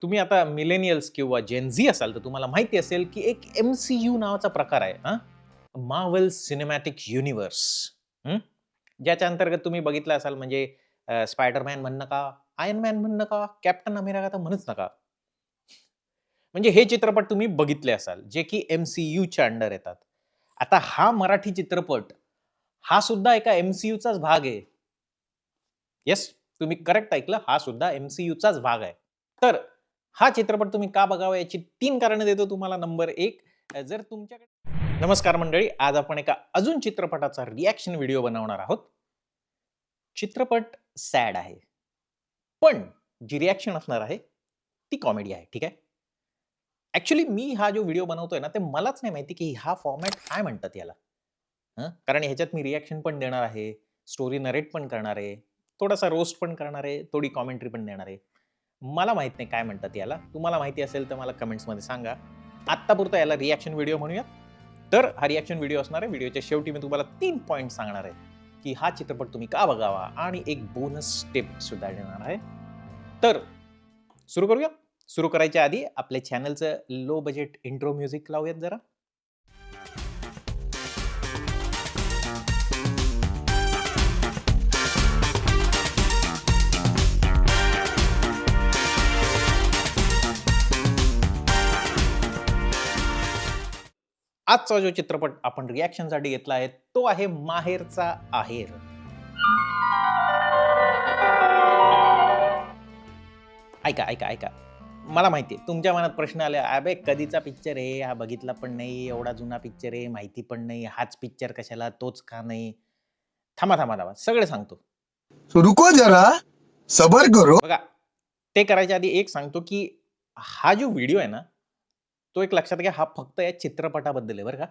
तुम्ही आता मिलेनियल्स किंवा जेन झी असाल, तर तुम्हाला माहिती असेल, की एक एम-सी-यू नावाचा प्रकार आहे. मार्व्हल सिनेमॅटिक युनिव्हर्स. ज्याच्या अंतर्गत तुम्ही बघितलं असाल म्हणजे स्पायडरमॅन म्हणू नका, आयर्न मॅन म्हणू नका, कॅप्टन अमेरिका तर म्हणूच नका. म्हणजे हे चित्रपट तुम्ही बघितले असाल, जे की एम-सी-यूच्या अंडर येतात. आता हा मराठी चित्रपट, हा सुद्धा एका एम-सी-यूचाच भाग आहे. येस, तुम्ही करेक्ट ऐकलं. हा सुद्धा एम-सी-यूचाच भाग आहे. तर हा चित्रपट तुम्ही का बघावा याची 3 कारणं देतो तुम्हाला. नंबर 1, जर तुमच्याकडे नमस्कार मंडळी. आज आपण एका अजून चित्रपटाचा रिएक्शन व्हिडिओ बनवणार आहोत. चित्रपट सॅड आहे. पण जी रिएक्शन असणार आहे, ती कॉमेडी आहे. ठीक आहे. ॲक्चुअली मी हा जो व्हिडिओ बनवतोय ना, ते मलाच नाही माहिती की हा फॉर्मॅट काय म्हणतात याला. कारण ह्याच्यात मी रिएक्शन पण देणार आहे, स्टोरी नरेट पण करणार आहे, थोडासा रोस्ट पण करणार आहे, थोडी कॉमेंट्री पण देणार आहे. मला माहीत नाही काय म्हणतात याला. तुम्हाला माहिती असेल तर मला कमेंट्समध्ये सांगा. आत्तापुरता याला रिएक्शन व्हिडिओ म्हणूयात. तर हा रिएक्शन व्हिडिओ असणार आहे. व्हिडिओच्या शेवटी मी तुम्हाला 3 पॉइंट सांगणार आहे, की हा चित्रपट तुम्ही का बघावा आणि एक बोनस टिप सुद्धा देणार आहे. तर सुरू करूया. सुरू करायच्या आधी आपल्या चॅनलचं लो बजेट इंट्रो म्युझिक लावूयात जरा. आजचा जो चित्रपट आपण रिएक्शनसाठी घेतला आहे, तो आहे माहेरचा आहेर. ऐका, ऐका, ऐका. मला माहिती आहे तुमच्या मनात प्रश्न आले, "अबे कधीचा पिक्चर आहे? हा बघितला पण नाही, एवढा जुना पिक्चर आहे, माहिती पण नाही. हाच पिक्चर कशाला? तोच का नाही?" थांबा, थांबा, थांबा. सगळं सांगतो. तो रुको जरा, सबर करो. बघा, ते करायच्या आधी एक सांगतो, की हा जो व्हिडिओ आहे ना, तो एक लक्षात घ्या, हा फक्त या चित्रपटाबद्दल आहे बरं का.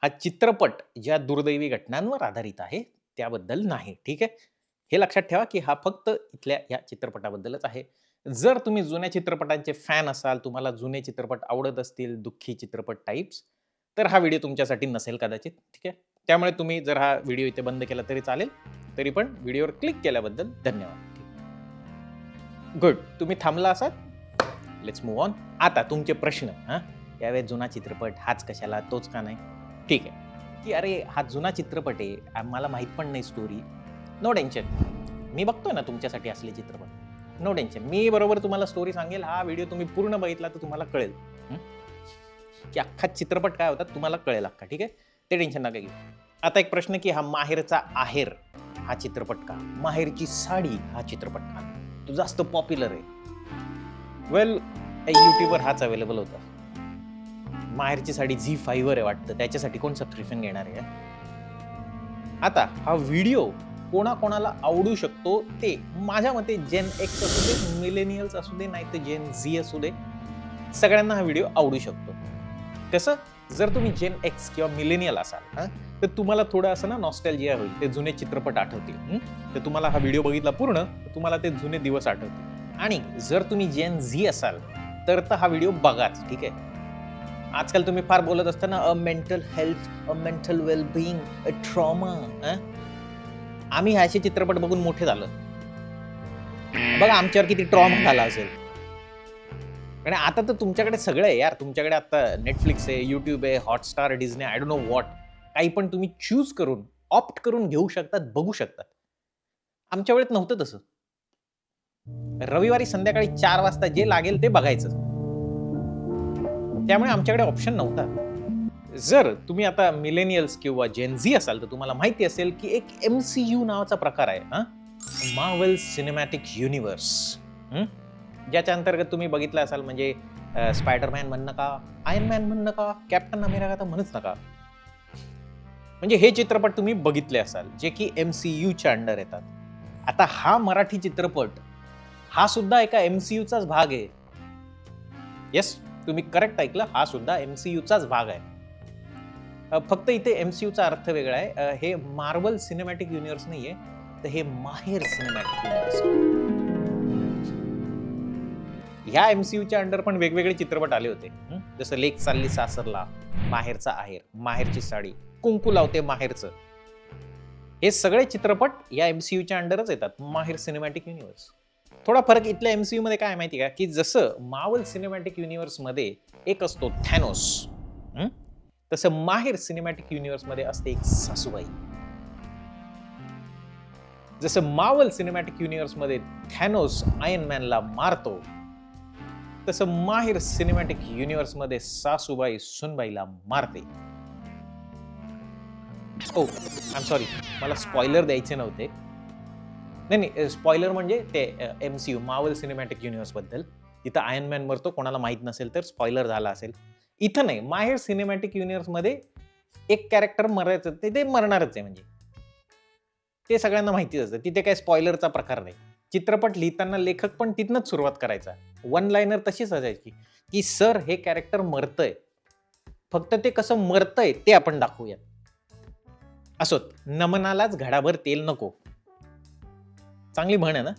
हा चित्रपट ज्या दुर्दैवी घटनांवर आधारित आहे, त्याबद्दल नाही. ठीक आहे. हे लक्षात ठेवा, की हा फक्त इथल्या या चित्रपटाबद्दलच आहे. जर तुम्ही जुन्या चित्रपटांचे फॅन असाल, तुम्हाला जुने चित्रपट आवडत असतील, दुःखी चित्रपट टाइप्स, तर हा व्हिडिओ तुमच्यासाठी नसेल कदाचित. ठीक आहे. त्यामुळे तुम्ही जर हा व्हिडिओ इथे बंद केला तरी चालेल. तरी पण व्हिडिओवर क्लिक केल्याबद्दल धन्यवाद. गुड. तुम्ही थांबला असाल? Let's move on. आता तुमचे प्रश्न. यावेळेस जुना चित्रपट, हाच कशाला, तोच का नाही? ठीक आहे. की अरे हा जुना चित्रपट आहे, मला माहीत पण नाही स्टोरी. No tension. मी बघतोय ना तुमच्यासाठी असले चित्रपट. No tension. मी बरोबर तुम्हाला स्टोरी सांगेल. हा व्हिडिओ तुम्ही पूर्ण बघितला तर तुम्हाला कळेल. की अख्खा चित्रपट काय होता तुम्हाला कळेल अख्खा. ठीक आहे. ते टेन्शन नका घेऊ. आता एक प्रश्न की हा माहेरचा आहेर हा चित्रपट का? माहेरची साडी हा चित्रपट का? तो जास्त पॉप्युलर आहे. वेल, YouTubeवर हाच अवेलेबल होता. माहेरची साडी झी5 वर आहे वाटतं. त्याच्यासाठी कोण सबस्क्रिप्शन घेणार आहे? आता हा व्हिडिओ कोणाकोणाला आवडू शकतो ते माझ्या मते जेन एक्स असू दे, मिलेनियल्स असू दे, नाही तर जेन झी असू दे, सगळ्यांना हा व्हिडिओ आवडू शकतो. कसं? जर तुम्ही जेन एक्स किंवा मिलेनियल असाल तर तुम्हाला थोडं असं ना नॉस्टॅल्जिया होईल. ते जुने चित्रपट आठवतील. तर तुम्हाला हा व्हिडिओ बघितला पूर्ण तर तुम्हाला ते जुने दिवस आठवतील. आणि जर तुम्ही जेन झी असाल तर हा व्हिडिओ बघाच. ठीक आहे. आजकाल तुम्ही फार बोलत असताना अ mental health, a mental wellbeing, a trauma. आम्ही असे चित्रपट बघून मोठे झालो. बघा आमच्यावर किती ट्रॉमा झाला असेल. आणि आता तर तुमच्याकडे सगळं आहे यार. तुमच्याकडे आता Netflix आहे, YouTube आहे, Hotstar, Disney, I don't know what. काही पण तुम्ही चूज करून, ऑप्ट करून घेऊ शकतात, बघू शकतात. आमच्या वेळेत नव्हतं तसं. रविवारी संध्याकाळी 4 वाजता जे लागेल ते बघायचं. त्यामुळे आमच्याकडे ऑप्शन नव्हता. जर तुम्ही आता मिलेनियल्स किंवा जेन झी असाल, तर तुम्हाला माहिती असेल, की एक एम-सी-यू नावाचा प्रकार आहे. मार्व्हल सिनेमॅटिक युनिव्हर्स. ज्याच्या अंतर्गत तुम्ही बघितलं असाल म्हणजे स्पायडरमॅन म्हणू नका, आयर्न मॅन म्हणू नका, कॅप्टन अमेरिका तर म्हणूच नका. म्हणजे हे चित्रपट तुम्ही बघितले असाल, जे की एम-सी-यूच्या अंडर येतात. आता हा मराठी चित्रपट, हा सुद्धा एका एम-सी-यूचाच भाग आहे. येस, तुम्ही करेक्ट ऐकलं. हा सुद्धा एम-सी-यूचाच भाग आहे. फक्त इथे एम-सी-यूचा अर्थ वेगळा आहे. हे मार्व्हल सिनेमॅटिक युनिव्हर्स नाहीये, तर हे माहेर सिनेमॅटिक युनिव्हर्स. ह्या एम-सी-यूच्या अंडर पण वेगवेगळे चित्रपट आले होते. जसं लेक चालली सासरला, माहेरचा आहेर, माहेरची साडी, कुंकू लावते माहेरचं. हे सगळे चित्रपट या एम-सी-यूच्या अंडरच येतात. माहेर सिनेमॅटिक युनिव्हर्स. थोडा फरक इथल्या MCU मध्ये काय आहे माहिती आहे का, की जसं मार्वल सिनेमॅटिक युनिव्हर्समध्ये एक असतो थॅनोस, हं? तसं माहेर सिनेमॅटिक युनिव्हर्समध्ये असते एक सासूबाई. जसं मार्वल सिनेमॅटिक युनिव्हर्समध्ये थॅनोस आयर्न मॅनला मारतो, तसं माहेर सिनेमॅटिक युनिव्हर्समध्ये सासूबाई सुनबाईला मारते. ओ आय एम सॉरी, मला स्पॉइलर द्यायचे नव्हते. नाही, स्पॉइलर म्हणजे ते MCU मार्वल सिनेमॅटिक युनिव्हर्स बद्दल. तिथं आयर्न मॅन मरतो, कोणाला माहित नसेल तर स्पॉइलर झाला असेल. इथं नाही, माहेर सिनेमॅटिक युनिव्हर्समध्ये एक कॅरेक्टर मरायचं ते मरणारच आहे म्हणजे. ते सगळ्यांना माहितीच असतं. तिथे काही स्पॉइलरचा प्रकार नाही. चित्रपट लिहिताना लेखक पण तिथनंच सुरुवात करायचा. वन लाइनर तशीच असायची, की "सर हे कॅरेक्टर मरतंय. फक्त ते कसं मरतंय ते आपण दाखवूयात." असोत, "नमनालाच घडाभर तेल नको." चांगली म्हण आहे ना?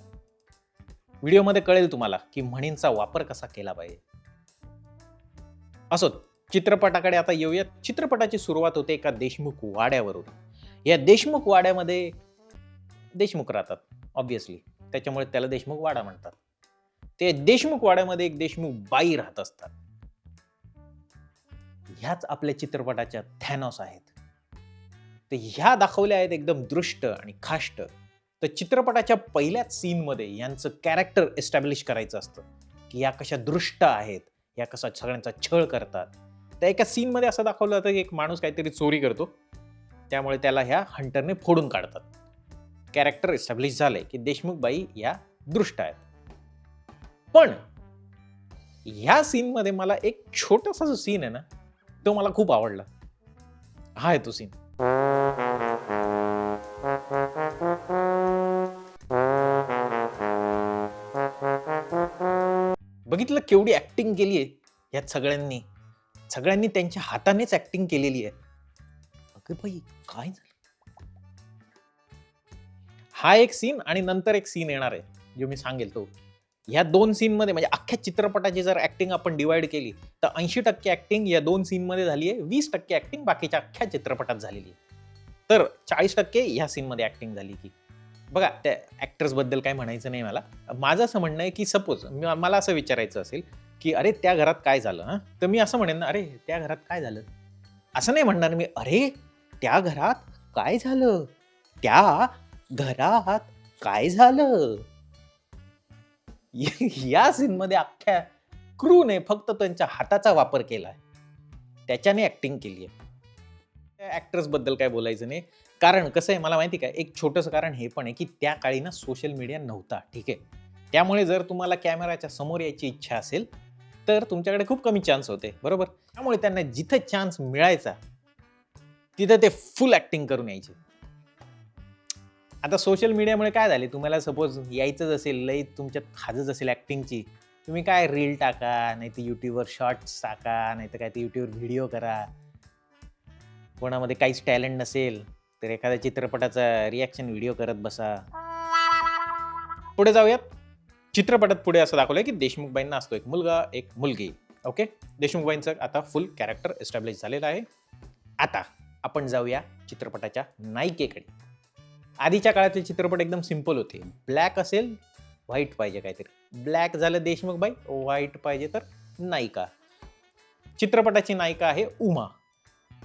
व्हिडिओमध्ये कळेल तुम्हाला, की म्हणींचा वापर कसा केला पाहिजे. असोत, चित्रपटाकडे आता येऊयात. चित्रपटाची सुरुवात होते एका देशमुख वाड्यावरून. या देशमुख वाड्यामध्ये देशमुख राहतात ऑब्व्हियसली. त्याच्यामुळे त्याला देशमुख वाडा म्हणतात. ते देशमुख वाड्यामध्ये एक देशमुख बाई राहत असतात. ह्याच आपल्या चित्रपटाच्या थॅनॉस आहेत. तर ह्या दाखवल्या आहेत एकदम दृष्ट आणि खाष्ट. तर चित्रपटाच्या पहिल्याच सीनमध्ये यांचं कॅरेक्टर एस्टॅब्लिश करायचं असतं, की या कशा दृष्ट आहेत, या कसा सगळ्यांचा छळ करतात. त्या एका सीनमध्ये असं दाखवलं जातं, की एक माणूस काहीतरी चोरी करतो. त्यामुळे त्याला ह्या हंटरने फोडून काढतात. कॅरेक्टर एस्टॅब्लिश झालंय, की देशमुख बाई या दृष्ट आहेत. पण ह्या सीनमध्ये मला एक छोटासा जो सीन आहे ना, तो मला खूप आवडला. हा आहे तो सीन. बघितलं केवढी ॲक्टिंग केली आहे यात सगळ्यांनी. सगळ्यांनी त्यांच्या हातानेच ॲक्टिंग केलेली आहे. अगं बाई, काय झालं? हा एक सीन आणि नंतर एक सीन येणार आहे, जो मी सांगेल तो. ह्या 2 सीनमध्ये म्हणजे अख्ख्या चित्रपटाची जर ॲक्टिंग आपण डिव्हाईड केली, तर 80% ॲक्टिंग या 2 सीनमध्ये झाली आहे. 20% ॲक्टिंग बाकीच्या अख्ख्या चित्रपटात झालेली आहे. तर 40% ह्या सीनमध्ये ॲक्टिंग झाली की. बघा त्या ॲक्टर्सबद्दल काही म्हणायचं नाही मला. माझं असं म्हणणं आहे, की सपोज मला असं विचारायचं असेल, की "अरे त्या घरात काय झालं हां?" तर मी असं म्हणेन ना, "अरे त्या घरात काय झालं?" असं नाही म्हणणार मी, "अरे त्या घरात काय झालं? त्या घरात काय झालं?" या सीनमध्ये अख्ख्या क्रूने फक्त त्यांच्या हाताचा वापर केलाय. त्याच्याने ॲक्टिंग केली आहे. त्या ॲक्टर्सबद्दल काय बोलायचं नाही. कारण कसं आहे मला माहिती आहे का, एक छोटंसं कारण हे पण आहे, की त्या काळी ना सोशल मीडिया नव्हता, ठीक आहे. त्यामुळे जर तुम्हाला कॅमेराच्या समोर यायची इच्छा असेल, तर तुमच्याकडे खूप कमी चान्स होते, बरोबर? त्यामुळे त्यांना जिथं चान्स मिळायचा, तिथं ते फुल ॲक्टिंग करून यायचे. आता सोशल मीडियामुळे काय झाले, तुम्हाला सपोज यायचंच असेल, लई तुमच्यात खाजच असेल ॲक्टिंगची, तुम्ही काय रील टाका, नाहीतर YouTubeवर शॉर्ट्स टाका, नाहीतर काय ते YouTubeवर व्हिडिओ करा. कोणामध्ये काहीच टॅलेंट नसेल, तर एखाद्या चित्रपटाचा रिएक्शन व्हिडिओ करत बसा. पुढे जाऊयात. चित्रपटात पुढे असं दाखवलंय, की देशमुखबाईंना असतो एक मुलगा, एक मुलगी. ओके. देशमुखबाईंचं आता फुल कॅरेक्टर एस्टॅब्लिश झालेलं आहे. आता आपण जाऊया चित्रपटाच्या नायिकेकडे. आधीच्या काळातले चित्रपट एकदम सिंपल होते. ब्लॅक असेल, व्हाईट पाहिजे काहीतरी. ब्लॅक झालं देशमुखबाई, व्हाईट पाहिजे तर नायिका. चित्रपटाची नायिका आहे उमा.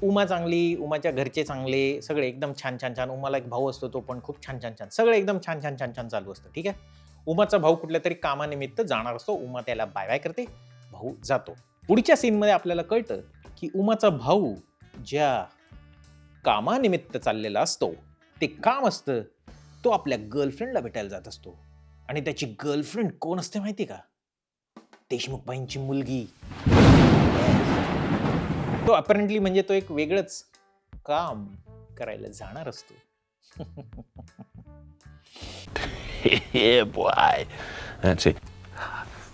उमा चांगली, उमाच्या घरचे चांगले, सगळे एकदम छान, छान, छान. उमाला एक भाऊ असतो, तो पण खूप छान, छान, छान. सगळं एकदम छान, छान, छान, छान चालू असतं. ठीक आहे. उमाचा भाऊ कुठल्यातरी कामानिमित्त जाणार असतो. उमा त्याला बाय-बाय करते. भाऊ जातो. पुढच्या सीनमध्ये आपल्याला कळतं, की उमाचा भाऊ ज्या कामानिमित्त चाललेला असतो, ते काम असतं, तो आपल्या गर्लफ्रेंडला भेटायला जात असतो. आणि त्याची गर्लफ्रेंड कोण असते माहिती आहे का? देशमुखबाईंची मुलगी. तो अपॅरेंटली म्हणजे तो एक वेगळंच काम करायला जाणार असतो. Yeah, boy. That's it.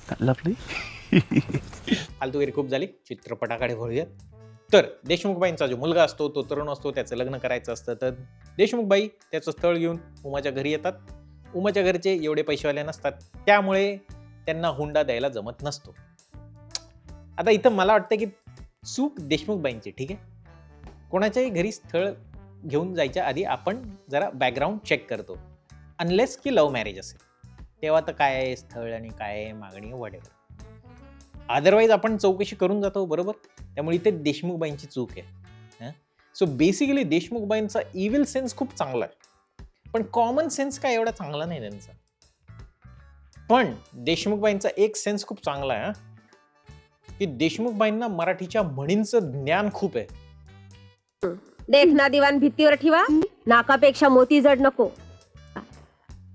That lovely? फालतूगिरी खूप झाली. चित्रपटाकडे वळूयात. तर देशमुखबाईंचा जो मुलगा असतो, तो तरुण असतो, त्याचं लग्न करायचं असतं. तर देशमुखबाई त्याचं स्थळ घेऊन उमाच्या घरी येतात. उमाच्या घरचे एवढे पैसेवाले नसतात. त्यामुळे त्यांना हुंडा द्यायला जमत नसतो. आता इथं मला वाटतं, की चूक देशमुखबाईंची, ठीक आहे. कोणाच्याही घरी स्थळ घेऊन जायच्या आधी आपण जरा बॅकग्राऊंड चेक करतो. अनलेस की लव्ह मॅरेज असेल. तेव्हा तर काय आहे स्थळ आणि काय आहे मागणी वडेवर. अदरवाईज आपण चौकशी करून जातो बरोबर. त्यामुळे इथे देशमुखबाईंची चूक आहे. सो बेसिकली देशमुखबाईंचा इव्हिल सेन्स खूप चांगला आहे, पण कॉमन सेन्स काय एवढा चांगला नाही त्यांचा. पण देशमुखबाईंचा एक सेन्स खूप चांगला आहे की देशमुखबाईंना मराठीच्या म्हणींचं ज्ञान खूप आहे. देखना दिवाण भित्तीवर ठेवा, नाकापेक्षा मोती जड नको.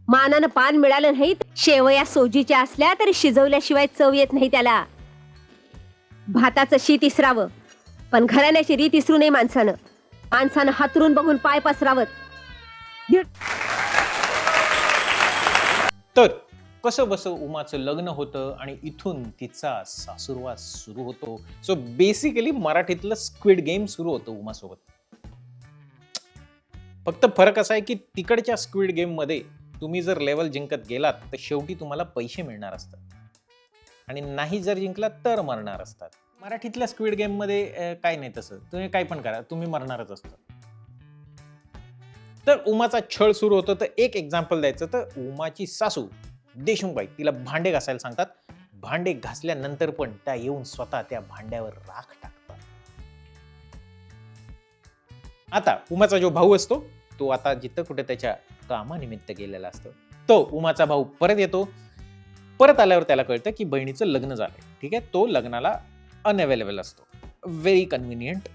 मानानं पान मिळालं नाही तर शेवया सोजीच्या असल्या तरी शिजवल्याशिवाय चव येत नाही त्याला. भाताचं शीत इसरावं, पण घराण्याची रीत इसरू नये माणसानं. माणसानं हातरून बघून पाय पसरावत. तर कसं बसं उमाचं लग्न होतं आणि इथून तिचा सासुरवास सुरू होतो. सो बेसिकली मराठीतलं स्क्विड गेम सुरू होतं उमासोबत. फक्त फरक असा आहे की तिकडच्या स्क्विड गेम मध्ये तुम्ही जर लेवल जिंकत गेलात तर शेवटी तुम्हाला पैसे मिळणार असतात आणि नाही जर जिंकलात तर मरणार असतात. मराठीतल्या स्क्विड गेम मध्ये काय नाही तसं, तुम्ही काय पण करा तुम्ही मरणारच असतात. तर उमाचा छळ सुरू होतो. तर एक एक्झाम्पल द्यायचं तर उमाची सासू देशमुखबाई तिला भांडे घासायला सांगतात. भांडे घासल्यानंतर पण त्या येऊन स्वतः त्या भांड्यावर राख टाकतात. आता उमाचा जो भाऊ असतो तो आता जिथं कुठे त्याच्या कामानिमित्त गेलेला असतो. तो उमाचा भाऊ परत येतो. परत आल्यावर त्याला कळतं की बहिणीचं लग्न झालंय. ठीक आहे, तो लग्नाला अनअवेलेबल असतो. Very convenient.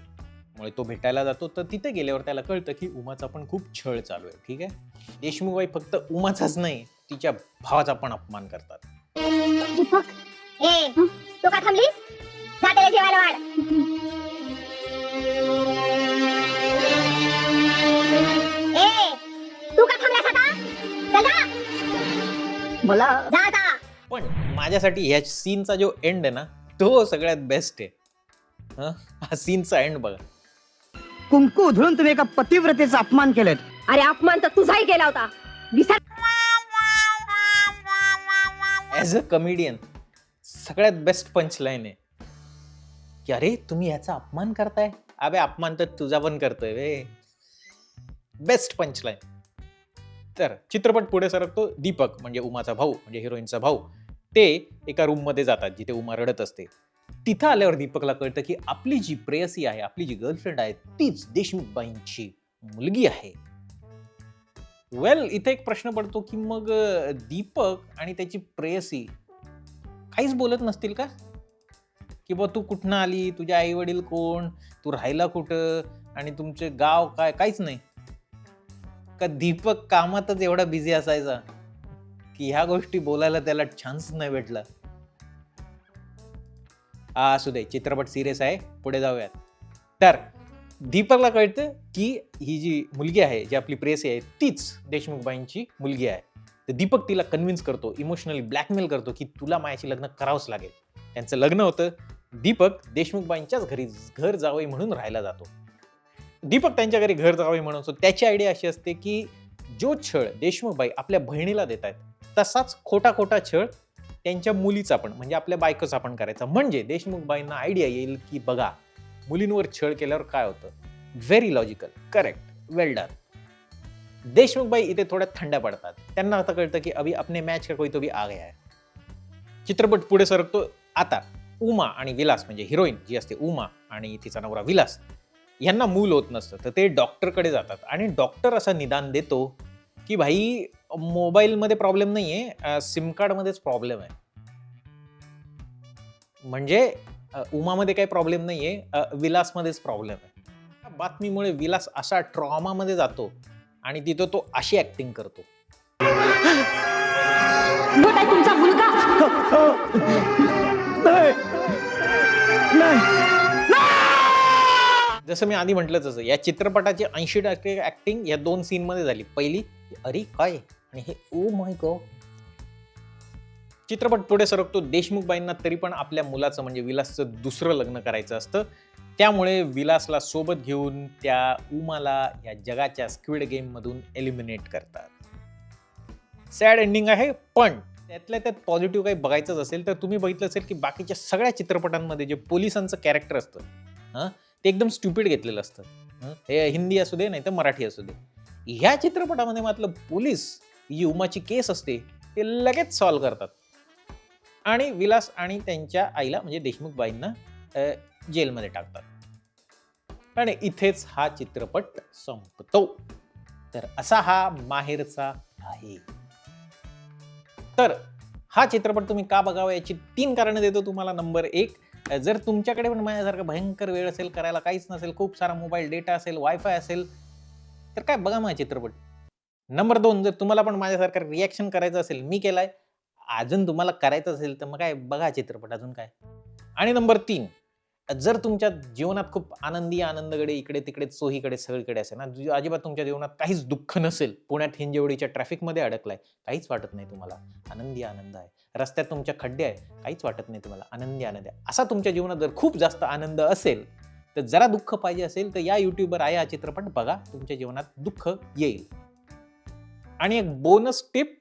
मुळे तो भेटायला जातो. तर तिथे गेल्यावर त्याला कळतं की उमाचा पण खूप छळ चालू आहे. ठीक आहे, देशमुखबाई फक्त उमाचाच नाही तिच्या भावाचा पण अपमान करतात. दीपक, तू का थांबलीस? जा त्याला जेवायला वाढ. तू का थांबलास आता? चल जा. मला जा आता. पण माझ्यासाठी ह्या सीनचा जो एंड आहे ना तो सगळ्यात बेस्ट आहे. हा सीनचा एंड बघा. कुंकू उधळून तुम्ही एका पतिव्रतेचा अपमान केलेत. अरे अपमान तर तुझाही केला होता. विसर. ॲज अ कमेडियन सगळ्यात बेस्ट पंच लाईन आहे की अरे तुम्ही ह्याचा अपमान करताय. अबे अपमान तर तुझा पण करतोय वे. बेस्ट पंच लाईन. तर चित्रपट पुढे सरकतो. दीपक म्हणजे उमाचा भाऊ म्हणजे हिरोईनचा भाऊ ते एका रूम मध्ये जातात जिथे उमा रडत असते. तिथं आल्यावर दीपकला कळतं की आपली जी प्रेयसी आहे, आपली जी गर्लफ्रेंड आहे तीच देशमुखबाईंची मुलगी आहे. वेल इथे एक प्रश्न पडतो की मग दीपक आणि त्याची प्रेयसी काहीच बोलत नसतील का? की बा तू कुठनं आली, तुझे आई वडील कोण, तू राहायला कुठं आणि तुमचे गाव काय, काहीच नाही का? दीपक कामातच एवढा बिझी असायचा की ह्या गोष्टी बोलायला त्याला चान्स नाही भेटला. असू दे, चित्रपट सिरियस आहे, पुढे जाऊयात. तर दीपकला कळतं की ही जी मुलगी आहे, जी आपली प्रेयसी आहे तीच देशमुखबाईंची मुलगी आहे. तर दीपक तिला कन्व्हिन्स करतो, इमोशनली ब्लॅकमेल करतो की तुला माझ्याशी लग्न करावंच लागेल. त्यांचं लग्न होतं. दीपक देशमुखबाईंच्याच घरी घर जावई म्हणून राहायला जातो. दीपक त्यांच्या घरी घर जावई म्हणून. त्याची आयडिया अशी असते की जो छळ देशमुखबाई आपल्या बहिणीला देत आहेत तसाच खोटा खोटा छळ त्यांच्या मुलीचा पण म्हणजे आपल्या बायकोचा पण करायचा. म्हणजे देशमुखबाईंना आयडिया येईल की बघा मुलींवर छळ केल्यावर काय होतं. व्हेरी लॉजिकल, करेक्ट, वेल डन. देशमुखबाई इथे थोड्या थंड्या पडतात. त्यांना आता कळतं की अभी अपने मॅच का कोई तो भी आ गया है. चित्रपट पुढे सरकतो. आता उमा आणि विलास म्हणजे हिरोईन जी असते उमा आणि तिचा नवरा विलास यांना मूल होत नसतं. तर ते डॉक्टरकडे जातात आणि डॉक्टर असं निदान देतो की भाई मोबाईलमध्ये प्रॉब्लेम नाहीये, सिम कार्डमध्येच प्रॉब्लेम आहे. म्हणजे उमामध्ये काही प्रॉब्लेम नाहीये, विलासमध्येच प्रॉब्लेम आहे. बातमीमुळे विलास असा ट्रॉमामध्ये जातो आणि तिथं तो अशी ऍक्टिंग करतो. मोठा आहे तुमचा मुलगा. जसं मी आधी म्हटलं तसं या चित्रपटाची 80% ऍक्टिंग या दोन सीन मध्ये झाली. पहिली अरे काय आणि हे ओ माय गॉड. चित्रपट पुढे सरकतो. देशमुखबाईंना तरी पण आपल्या मुलाचं म्हणजे विलासचं दुसरं लग्न करायचं असतं. त्यामुळे विलासला सोबत घेऊन त्या उमाला या जगाच्या स्क्विड गेम मधून एलिमिनेट करतात. सॅड एंडिंग आहे, पण त्यातल्या त्यात पॉझिटिव्ह काही बघायचंच असेल तर तुम्ही बघितलं असेल की बाकीच्या सगळ्या चित्रपटांमध्ये जे पोलिसांचं कॅरेक्टर असतं ते एकदम स्टुपिड घेतलेलं असतं. हे हिंदी असू दे नाही तर मराठी असू दे. ह्या चित्रपटामध्ये मात्र पोलीस जी उमाची केस असते ते लगेच सॉल्व्ह करतात आणि विलास आणि त्यांच्या आईला म्हणजे देशमुख बाईंना जेलमध्ये टाकतात आणि इथेच हा चित्रपट संपतो. तर असा हा माहेरचा आहे. तर हा चित्रपट तुम्ही का बघावा याची 3 कारणं देतो तुम्हाला. नंबर 1, जर तुमच्याकडे पण माझ्यासारखा भयंकर वेळ असेल, करायला काहीच नसेल, खूप सारा मोबाईल डेटा असेल, वायफाय असेल, तर काय बघा माझा चित्रपट. नंबर 2, जर तुम्हाला पण माझ्यासारखं रिएक्शन करायचं असेल, मी केलाय, अजून तुम्हाला करायचं असेल तर मग काय बघा चित्रपट अजून काय. आणि नंबर 3, जर तुमच्या जीवनात खूप आनंदगडे इकडे-तिकडे चोहीकडे सगळीकडे असेल ना, अजिबात तुमच्या जीवनात काहीच दुःख नसेल, पुण्यात हिंजवडीच्या ट्रॅफिकमध्ये अडकलाय, काहीच वाटत नाही तुम्हाला, आनंदी आनंद आहे. रस्त्यात तुमच्या खड्डे आहे, काहीच वाटत नाही तुम्हाला, आनंदी आनंद आहे. असा तुमच्या जीवनात जर खूप जास्त आनंद असेल, तर जरा दुःख पाहिजे असेल तर या YouTubeवर आहे हा चित्रपट बघा, तुमच्या जीवनात दुःख येईल. आणि एक बोनस टिप,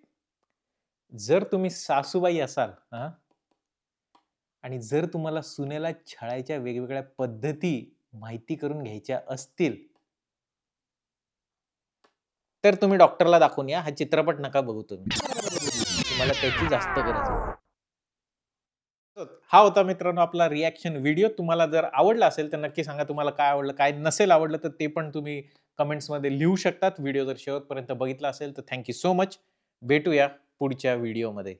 जर तुम्ही सासूबाई असाल आणि जर तुम्हाला सुनेला छळायच्या वेगवेगळ्या पद्धती माहिती करून घ्यायच्या असतील, तर तुम्ही डॉक्टरला दाखवून या. हा चित्रपट नका बघू तुम्ही. तुम्हाला त्याची जास्त गरज आहे. हा होता मित्रांनो आपला रिएक्शन व्हिडिओ. तुम्हाला जर आवडला असेल तर नक्की सांगा तुम्हाला काय आवडलं, काय नसेल आवडलं तर ते पण तुम्ही कमेंट्समध्ये लिहू शकतात. व्हिडिओ जर शेवटपर्यंत बघितला असेल तर थँक यू सो मच. भेटूया पुढच्या व्हिडिओमध्ये.